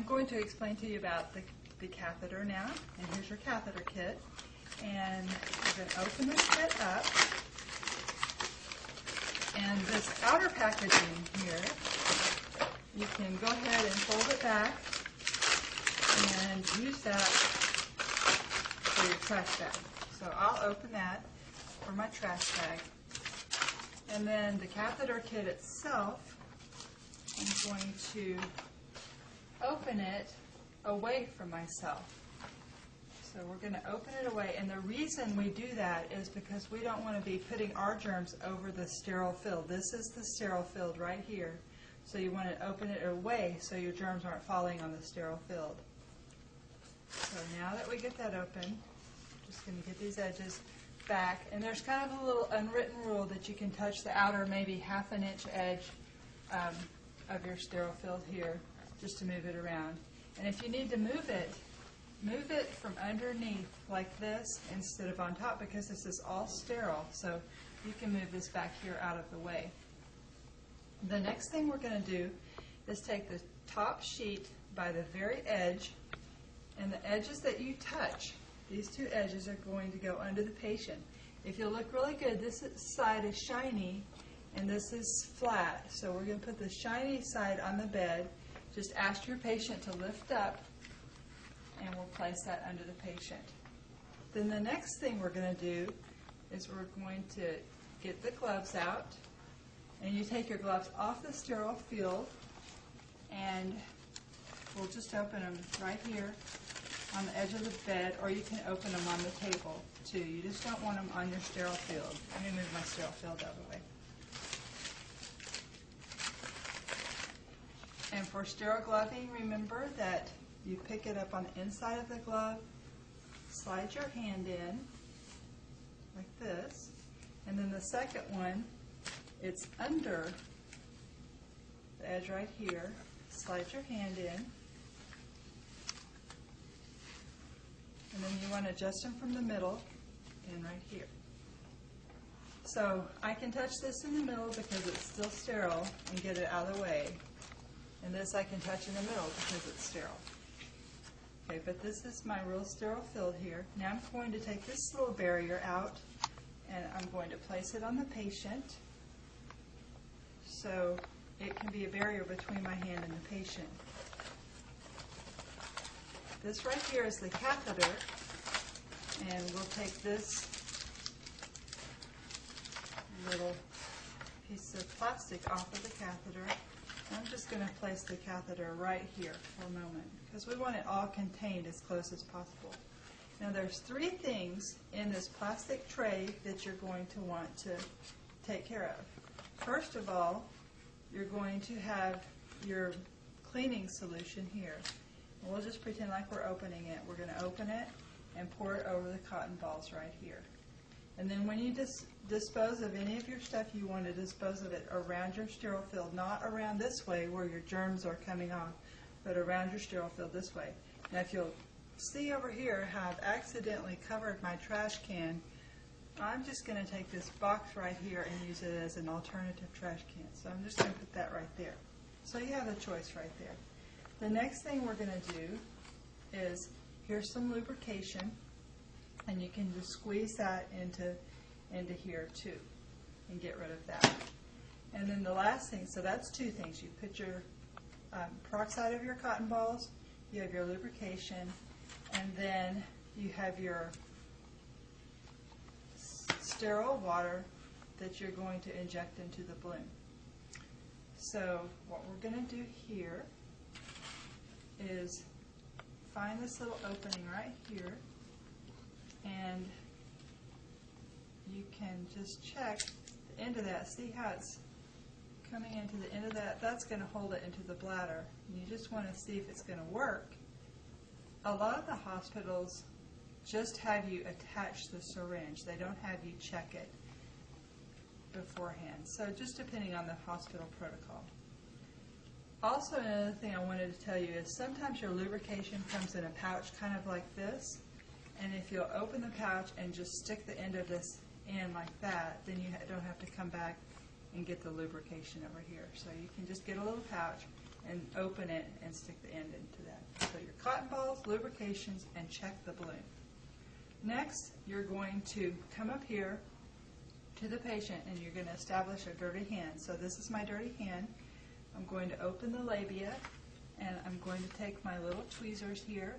I'm going to explain to you about the catheter now, and here's your catheter kit. And you're going to open this kit up, and this outer packaging here, you can go ahead and fold it back and use that for your trash bag. So I'll open that for my trash bag. And then the catheter kit itself, I'm going to open it away from myself. So we're going to open it away, and the reason we do that is because we don't want to be putting our germs over the sterile field. This is the sterile field right here. So you want to open it away so your germs aren't falling on the sterile field. So now that we get that open, just going to get these edges back, and there's kind of a little unwritten rule that you can touch the outer maybe ½ inch edge of your sterile field here just to move it around. And if you need to move it from underneath like this instead of on top, because this is all sterile, so you can move this back here out of the way. The next thing we're going to do is take the top sheet by the very edge, and the edges that you touch, these two edges are going to go under the patient. If you look really good, this side is shiny and this is flat, so we're going to put the shiny side on the bed. Just ask your patient to lift up, and we'll place that under the patient. Then the next thing we're going to do is we're going to get the gloves out, and you take your gloves off the sterile field, and we'll just open them right here on the edge of the bed, or you can open them on the table too. You just don't want them on your sterile field. Let me move my sterile field out of the way. And for sterile gloving, remember that you pick it up on the inside of the glove, slide your hand in like this, and then the second one, it's under the edge right here. Slide your hand in, and then you want to adjust them from the middle and right here. So I can touch this in the middle because it's still sterile and get it out of the way. And this I can touch in the middle because it's sterile. Okay, but this is my real sterile field here. Now I'm going to take this little barrier out, and I'm going to place it on the patient so it can be a barrier between my hand and the patient. This right here is the catheter, and we'll take this little piece of plastic off of the catheter. I'm just going to place the catheter right here for a moment because we want it all contained as close as possible. Now there's 3 things in this plastic tray that you're going to want to take care of. First of all, you're going to have your cleaning solution here. And we'll just pretend like we're opening it. We're going to open it and pour it over the cotton balls right here. And then when you dispose of any of your stuff, you want to dispose of it around your sterile field, not around this way where your germs are coming off, but around your sterile field this way. Now if you'll see over here how I've accidentally covered my trash can, I'm just going to take this box right here and use it as an alternative trash can. So I'm just going to put that right there. So you have a choice right there. The next thing we're going to do is, here's some lubrication, and you can just squeeze that into here too and get rid of that. And then the last thing, so that's 2 things. You put your peroxide of your cotton balls, you have your lubrication, and then you have your sterile water that you're going to inject into the balloon. So what we're going to do here is find this little opening right here, and you can just check the end of that. See how it's coming into the end of that? That's going to hold it into the bladder. You just want to see if it's going to work. A lot of the hospitals just have you attach the syringe. They don't have you check it beforehand. So just depending on the hospital protocol. Also, another thing I wanted to tell you is sometimes your lubrication comes in a pouch kind of like this, and if you'll open the pouch and just stick the end of this in like that, then you don't have to come back and get the lubrication over here. So you can just get a little pouch and open it and stick the end into that. So your cotton balls, lubrications, and check the balloon. Next, you're going to come up here to the patient and you're going to establish a dirty hand. So this is my dirty hand. I'm going to open the labia and I'm going to take my little tweezers here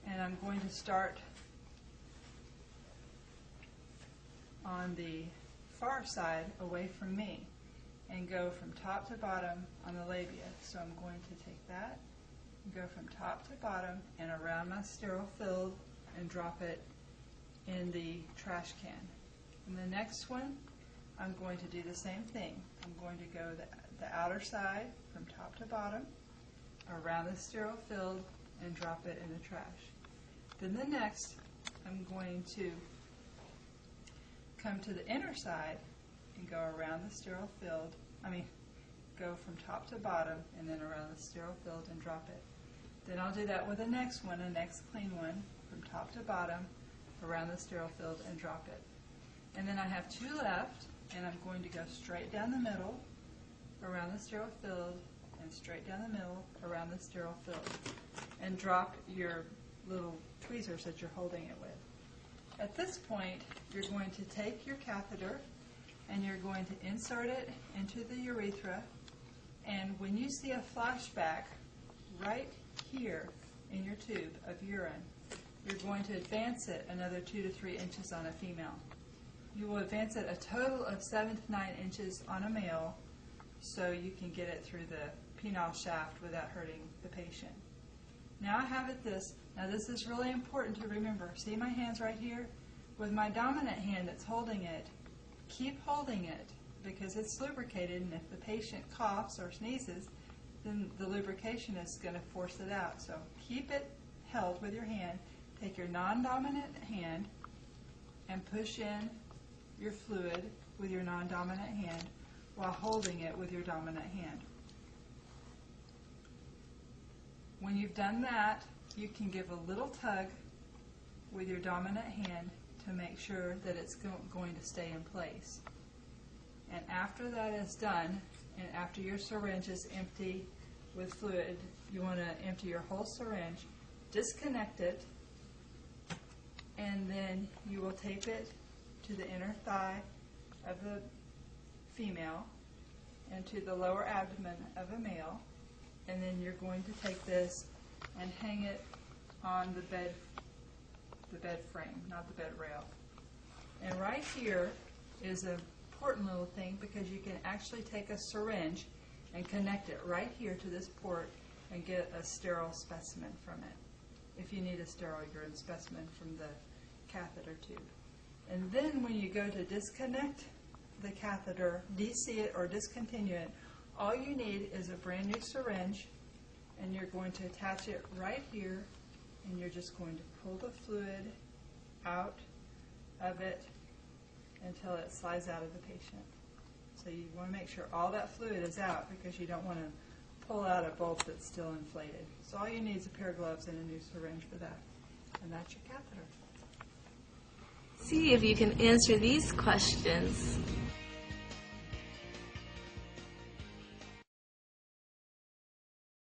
and I'm going to start on the far side away from me and go from top to bottom on the labia. So I'm going to take that and go from top to bottom and around my sterile field and drop it in the trash can. And the next one, I'm going to do the same thing. I'm going to go the outer side from top to bottom around the sterile field and drop it in the trash. Then the next, I'm going to come to the inner side and go around the sterile field, go from top to bottom and then around the sterile field and drop it. Then I'll do that with the next one, the next clean one, from top to bottom around the sterile field and drop it. And then I have two left and I'm going to go straight down the middle around the sterile field and straight down the middle around the sterile field and drop your little tweezers that you're holding it with. At this point, you're going to take your catheter and you're going to insert it into the urethra, and when you see a flashback right here in your tube of urine, you're going to advance it another 2 to 3 inches on a female. You will advance it a total of 7 to 9 inches on a male so you can get it through the penile shaft without hurting the patient. Now I have it this. Now this is really important to remember. See my hands right here? With my dominant hand that's holding it, keep holding it because it's lubricated, and if the patient coughs or sneezes, then the lubrication is going to force it out. So keep it held with your hand. Take your non-dominant hand and push in your fluid with your non-dominant hand while holding it with your dominant hand. When you've done that, you can give a little tug with your dominant hand to make sure that it's going to stay in place. And after that is done, and after your syringe is empty with fluid, you want to empty your whole syringe, disconnect it, and then you will tape it to the inner thigh of the female and to the lower abdomen of a male, and then you're going to take this and hang it on the bed frame, not the bed rail. And right here is an important little thing because you can actually take a syringe and connect it right here to this port and get a sterile specimen from it, if you need a sterile urine specimen from the catheter tube. And then when you go to disconnect the catheter, DC it or discontinue it, all you need is a brand new syringe, and you're going to attach it right here, and you're just going to pull the fluid out of it until it slides out of the patient. So you want to make sure all that fluid is out because you don't want to pull out a bulb that's still inflated. So all you need is a pair of gloves and a new syringe for that. And that's your catheter. See if you can answer these questions.